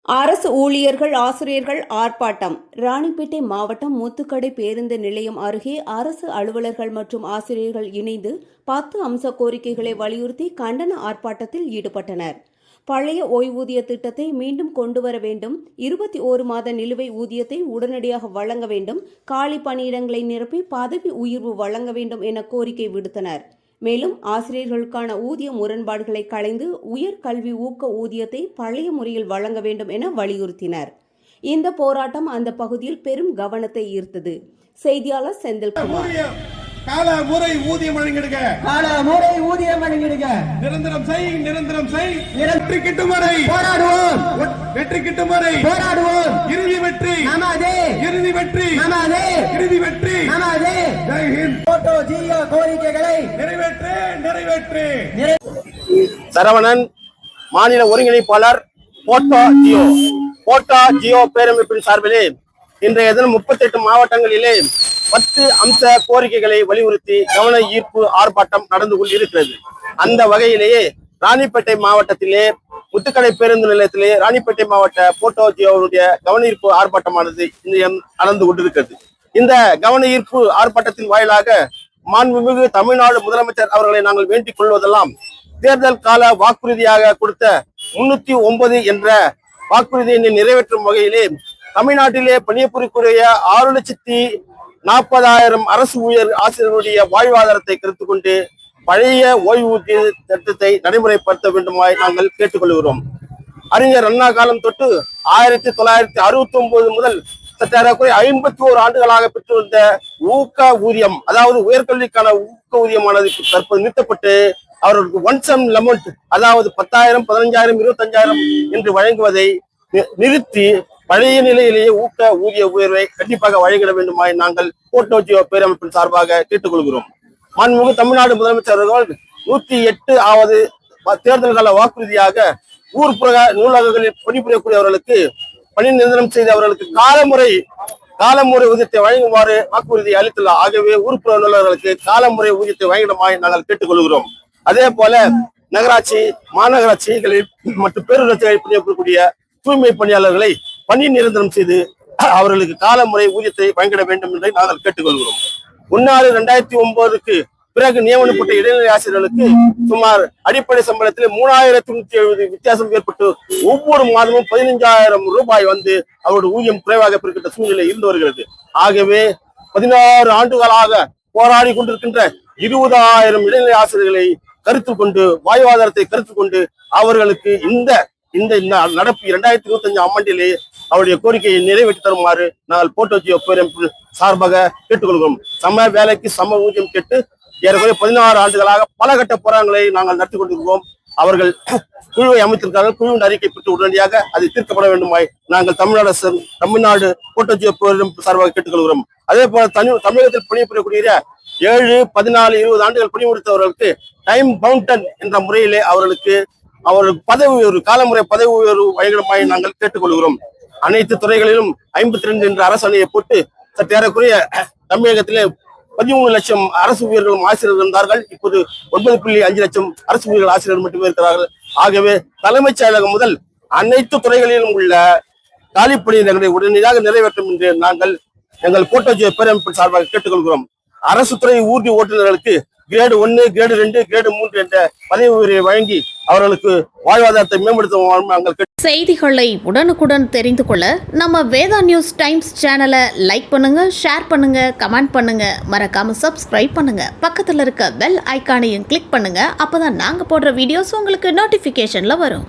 அரசு ஊழியர்கள் ஆசிரியர்கள் ஆர்ப்பாட்டம். ராணிப்பேட்டை மாவட்டம் முத்துக்கடை பேருந்து நிலையம் அருகே அரசு அலுவலர்கள் மற்றும் ஆசிரியர்கள் இணைந்து 10 அம்ச கோரிக்கைகளை வலியுறுத்தி கண்டன ஆர்ப்பாட்டத்தில் ஈடுபட்டனர். பழைய ஓய்வூதிய திட்டத்தை மீண்டும் கொண்டுவர வேண்டும், 21 மாத நிலுவை ஊதியத்தை உடனடியாக வழங்க வேண்டும், காலி பணியிடங்களை நிரப்பி பதவி உயர்வு வழங்க வேண்டும் என கோரிக்கை விடுத்தனர். மேலும் ஆசிரியர்களுக்கான ஊதிய முரண்பாடுகளை களைந்து உயர்கல்வி ஊக்க ஊதியத்தை பழைய முறையில் வழங்க வேண்டும் என வலியுறுத்தினர். இந்த போராட்டம் அந்த பகுதியில் பெரும் கவனத்தை ஈர்த்தது. செய்தியாளர் செந்தில்குமார். கால முறை ஊதியம் வழங்கிடுங்க, கால முறை ஊதியம் வழங்கிடுங்க, நிரந்தரம் செய், நிரந்தரம் செய், வெற்றி கிட்டும் வரை போராடுவோம், வெற்றி கிட்டும் வரை போராடுவோம், இறுதி வெற்றி நமதே, இறுதி வெற்றி நமதே, இறுதி வெற்றி நமதே. ஜெய் ஹிந்த். போட்டோ ஜியோ கோரிக்கைகளை நிறைவேற்று, நிறைவேற்று. சரவணன், மாநில ஒருங்கிணைப்பாளர், போட்டோ ஜியோ பேரமைப்பின் சார்பிலே இன்றைய தினம் 38 மாவட்டங்களிலே 10 அம்ச கோரிக்கைகளை வலியுறுத்தி கவன ஈர்ப்பு ஆர்ப்பாட்டம் நடந்து கொண்டிருக்கிறது. அந்த வகையிலேயே ராணிப்பேட்டை மாவட்டத்திலே முத்துக்கடை பேருந்து நிலையத்திலே ராணிப்பேட்டை மாவட்ட போட்டோ ஜியோவுடைய கவன ஈர்ப்பு ஆர்ப்பாட்டமானது நடந்து கொண்டிருக்கிறது. இந்த கவன ஈர்ப்பு ஆர்ப்பாட்டத்தின் வாயிலாக மாண்புமிகு தமிழ்நாடு முதலமைச்சர் அவர்களை நாங்கள் வேண்டிக் கொள்வதெல்லாம், தேர்தல் கால வாக்குறுதியாக கொடுத்த 309 என்ற வாக்குறுதியை நிறைவேற்றும் வகையிலே தமிழ்நாட்டிலே பணிபுரியக்கூடிய 6,40,000 அரசு ஊழியர் ஆசிரியர்களுடைய வாழ்வாதாரத்தை கருத்து கொண்டு பழைய ஓய்வூதிய திட்டத்தை நடைமுறைப்படுத்த வேண்டுமாய் நாங்கள் கேட்டுக்கொள்கிறோம். அறிஞர் அண்ணா காலம் தொட்டு 1969 முதல் சற்றேறக்குறைய 51 ஆண்டுகளாக பெற்று வந்த ஊக்க ஊதியம், அதாவது உயர்கல்விக்கான ஊக்க ஊதியமானது தற்போது நிறுத்தப்பட்டு அவர்களுக்கு ஒன்சம் அமௌண்ட், அதாவது 10,000, 15,000, 25,000 என்று வழங்குவதை நிறுத்தி பழைய நிலையிலேயே ஊக்க ஊதிய உயர்வை கண்டிப்பாக வழங்கிட வேண்டுமாய் நாங்கள் போட்டோ ஜியோ பேரமைப்பின் சார்பாக கேட்டுக்கொள்கிறோம். மாண்புமிகு தமிழ்நாடு முதலமைச்சர் அவர்கள் 108வது தேர்தல் கால வாக்குறுதியாக ஊர்ப்புற நூலகங்களில் பணிபுரியக்கூடியவர்களுக்கு பணி நிரந்தரம் செய்த அவர்களுக்கு காலமுறை ஊதியத்தை வழங்குமாறு வாக்குறுதி அளித்துள்ளார். ஆகவே ஊர்ப்புற நூலகர்களுக்கு காலமுறை ஊதியத்தை வழங்கிடமாய் நாங்கள் கேட்டுக்கொள்கிறோம். அதே போல நகராட்சி, மாநகராட்சிகளில் மற்றும் பேரூராட்சிகளில் பணிபுரியக்கூடிய தூய்மை பணியாளர்களை பணி நிரந்தரம் செய்து அவர்களுக்கு காலமுறை ஊதியத்தை வழங்கிட வேண்டும் என்று நாங்கள் கேட்டுக்கொள்கிறோம். 1/6/2009 பிறகு நியமனப்பட்ட இடைநிலை ஆசிரியர்களுக்கு சுமார் அடிப்படை சம்பளத்தில் 3,370 வித்தியாசம் ஏற்பட்டு ஒவ்வொரு மாதமும் 15,000 ரூபாய் வந்து அவருடைய ஊதியம் குறைவாக பெறுகின்ற சூழ்நிலை இருந்து வருகிறது. ஆகவே 16 ஆண்டுகளாக போராடி கொண்டிருக்கின்ற 20,000 இடைநிலை ஆசிரியர்களை கருத்தில் கொண்டு, வாழ்வாதாரத்தை கருத்தில் கொண்டு அவர்களுக்கு இந்த நடப்பு 2025 ஆண்டிலே அவருடைய கோரிக்கையை நிறைவேற்றி தருமாறு நாங்கள் போட்டோ ஜியோ பேரமைப்பு சார்பாக கேட்டுக்கொள்கிறோம். சம வேலைக்கு சம ஊதியம் கேட்டு ஏறக்குறைய 16 ஆண்டுகளாக பல கட்ட போராட்டங்களை நாங்கள் நடத்தி கொண்டிருக்கிறோம். அவர்கள் குழுவை அமைத்திருக்கிறார்கள். குழுவின் அறிக்கை பெற்று உடனடியாக அது தீர்க்கப்பட வேண்டுமாய் நாங்கள் தமிழ்நாடு போட்டோ ஜியோ பேரமைப்பு சார்பாக கேட்டுக்கொள்கிறோம். அதே போல தமிழகத்தில் பணிபுரியக்கூடிய 7, 14, 20 ஆண்டுகள் பணிபுரித்தவர்களுக்கு டைம் பவுண்டன் என்ற முறையிலே அவர்களுக்கு பதவி உயர்வு, காலமுறை பதவி உயர்வு வழங்கிடமாய் நாங்கள் கேட்டுக்கொள்கிறோம். அனைத்து துறைகளிலும் 52 என்ற அரசணையை போட்டு சற்றேறக்குறைய தமிழகத்திலே 13 லட்சம் அரசு ஊழியர்களும் ஆசிரியர்கள் இருந்தார்கள். இப்போது 9.5 லட்சம் அரசு ஊழியர்கள் ஆசிரியர்கள் மட்டுமே இருக்கிறார்கள். ஆகவே தலைமைச் செயலகம் முதல் அனைத்து துறைகளிலும் உள்ள காலிப்பணியிடங்களை உடனடியாக நிறைவேற்றும் என்று நாங்கள் எங்கள் போட்டோ ஜியோ பேரமைப்பு சார்பாக கேட்டுக்கொள்கிறோம். அரசு துறை ஊர்தி ஓட்டுநர்களுக்கு கிரேடு 1, கிரேடு 2, கிரேடு 3 என்ற பதவி உயர்வை வழங்கி அவர்களுக்கு வாழ்வாதாரத்தை மேம்படுத்த செய்திகளை உடனுக்குடன் தெரிந்து கொள்ள நம்ம வேதா நியூஸ் டைம்ஸ் சேனலை லைக் பண்ணுங்க, ஷேர் பண்ணுங்க, கமெண்ட் பண்ணுங்க, மறக்காம சப்ஸ்கிரைப் பண்ணுங்க. பக்கத்துல இருக்க பெல் ஐகானையும் கிளிக் பண்ணுங்க. அப்பதான் நாங்க போடுற வீடியோஸ் உங்களுக்கு நோட்டிபிகேஷன்ல வரும்.